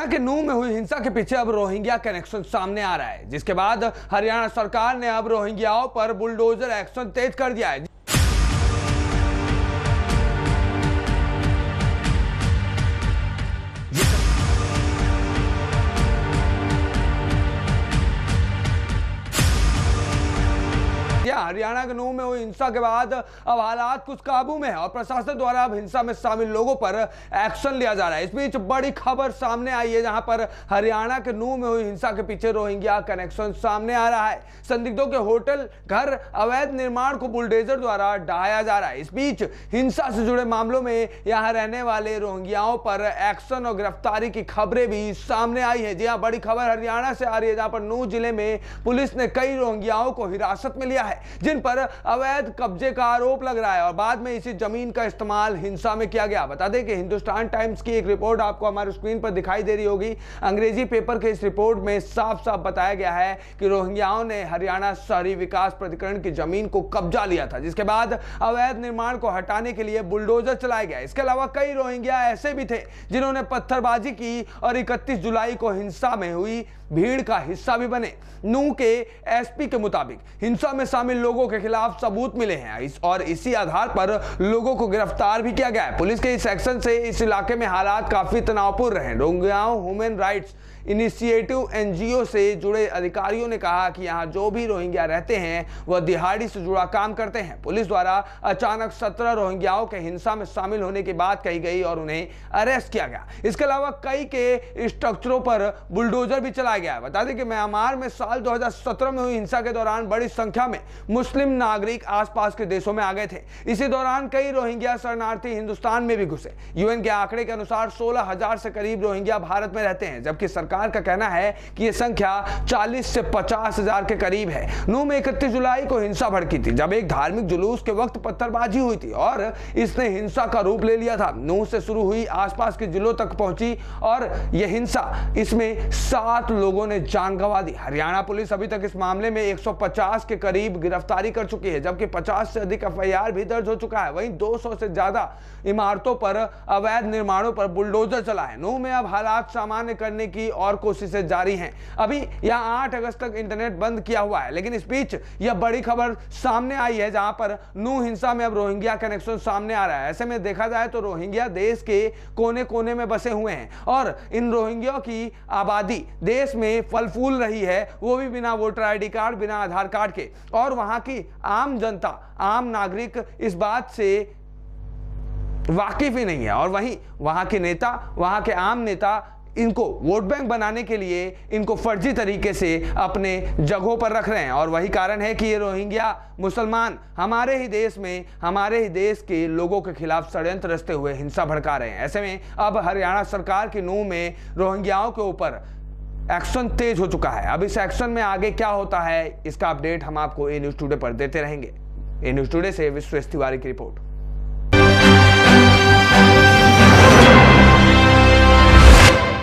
हरियाणा के नूंह में हुई हिंसा के पीछे अब रोहिंग्या कनेक्शन सामने आ रहा है, जिसके बाद हरियाणा सरकार ने अब रोहिंग्याओं पर बुलडोजर एक्शन तेज कर दिया है। हरियाणा के नूंह में हुई हिंसा के बाद अब हालात कुछ काबू में है और प्रशासन द्वारा अब हिंसा में शामिल लोगों पर एक्शन लिया जा रहा है। इस बीच बड़ी खबर सामने आई है, जहां पर हरियाणा के नूंह में हुई हिंसा के पीछे रोहिंग्या कनेक्शन सामने आ रहा है। संदिग्धों के होटल, घर, अवैध निर्माण को बुलडोजर द्वारा ढहाया जा रहा है। इस बीच हिंसा से जुड़े मामलों में यहां रहने वाले रोहिंग्याओं पर एक्शन और गिरफ्तारी की खबरें भी सामने आई है। जी हां, बड़ी खबर हरियाणा से आ रही है, जहां पर नूंह जिले में पुलिस ने कई रोहिंग्याओं को हिरासत में लिया है, जिन पर अवैध कब्जे का आरोप लग रहा है और बाद में इसी जमीन का इस्तेमाल हिंसा में किया गया। बता दें कि हिंदुस्तान टाइम्स की एक रिपोर्ट आपको हमारे स्क्रीन पर दिखाई दे रही होगी। अंग्रेजी पेपर के इस रिपोर्ट में साफ साफ बताया गया है कि रोहिंग्याओं ने हरियाणा शहरी विकास प्राधिकरण की जमीन को कब्जा लिया था, जिसके बाद अवैध निर्माण को हटाने के लिए बुलडोजर चलाया गया। इसके अलावा कई रोहिंग्या ऐसे भी थे जिन्होंने पत्थरबाजी की और 31 जुलाई को हिंसा में हुई भीड़ का हिस्सा भी बने। नूंह के एसपी के मुताबिक हिंसा में शामिल लोगों के खिलाफ सबूत मिले हैं और इसी आधार पर लोगों को गिरफ्तार भी किया गया है। पुलिस के इस एक्शन से इस इलाके में हालात काफी तनावपूर्ण रहे। रोहिंग्याओं ह्यूमन राइट्स इनिशिएटिव एनजीओ से जुड़े अधिकारियों ने कहा कि यहां जो भी रोहिंग्या रहते हैं वह दिहाड़ी से जुड़ा काम करते हैं। पुलिस द्वारा अचानक 17 रोहिंग्याओं के हिंसा में शामिल होने की बात कही गई और उन्हें अरेस्ट किया गया। इसके अलावा कई के स्ट्रक्चरों पर बुलडोजर भी चलाया गया। बता दें कि म्यांमार में साल 2017 में हुई हिंसा के दौरान बड़ी संख्या में मुस्लिम नागरिक आसपास के देशों में आ गए थे। इसी दौरान कई रोहिंग्या शरणार्थी हिंदुस्तान में भी घुसे। यूएन के आंकड़े के अनुसार 16,000 से करीब रोहिंग्या भारत में रहते हैं, जबकि सरकार का कहना है कि यह संख्या 40 से 50,000 के करीब है। नूंह में 31 जुलाई को हिंसा भड़की थी, जब एक धार्मिक जुलूस के वक्त पत्थरबाजी हुई थी और इसने हिंसा का रूप ले लिया था। नूंह से शुरू हुई, आसपास के जिलों तक पहुंची और यह हिंसा, इसमें 7 लोगों ने जान गंवा दी। हरियाणा पुलिस अभी तक इस मामले में 150 के करीब गिरफ्तारी कर चुकी है, जबकि 50 से अधिक एफआईआर भी दर्ज हो चुका है। वहीं 200 से ज्यादा इमारतों पर अवैध निर्माणों पर बुलडोजर चला है। नूंह में अब हालात सामान्य करने की और कोशिशें जारी हैं। अभी यहां 8 अगस्त तक इंटरनेट बंद किया हुआ है, लेकिन इस बीच यह बड़ी खबर सामने आई है, जहां पर नूंह हिंसा में अब रोहिंग्या कनेक्शन सामने आ रहा है। ऐसे में देखा जाए तो रोहिंग्या देश के कोने कोने में बसे हुए हैं और इन रोहिंग्या की आबादी देश में फल फूल रही है, वो भी बिना वोटर आईडी कार्ड, बिना आधार कार्ड के। और वहां की आम जनता, आम नागरिक इस बात से वाकिफ ही नहीं है और वहीं वहां के नेता, वहां के आम नेता इनको वोट बैंक बनाने के लिए इनको फर्जी तरीके से अपने जगहों पर रख रहे हैं। और वही कारण है कि ये रोहिंग्या मुसलमान हमारे ही देश में, हमारे ही देश के लोगों के खिलाफ षड्यंत्र रचते हुए हिंसा भड़का रहे हैं। ऐसे में अब हरियाणा सरकार की नूंह में रोहिंग्याओं के ऊपर एक्शन तेज हो चुका है। अब इस एक्शन में आगे क्या होता है, इसका अपडेट हम आपको ए न्यूज़ टुडे पर देते रहेंगे। ए न्यूज़ टुडे से विश्वेश तिवारी की रिपोर्ट।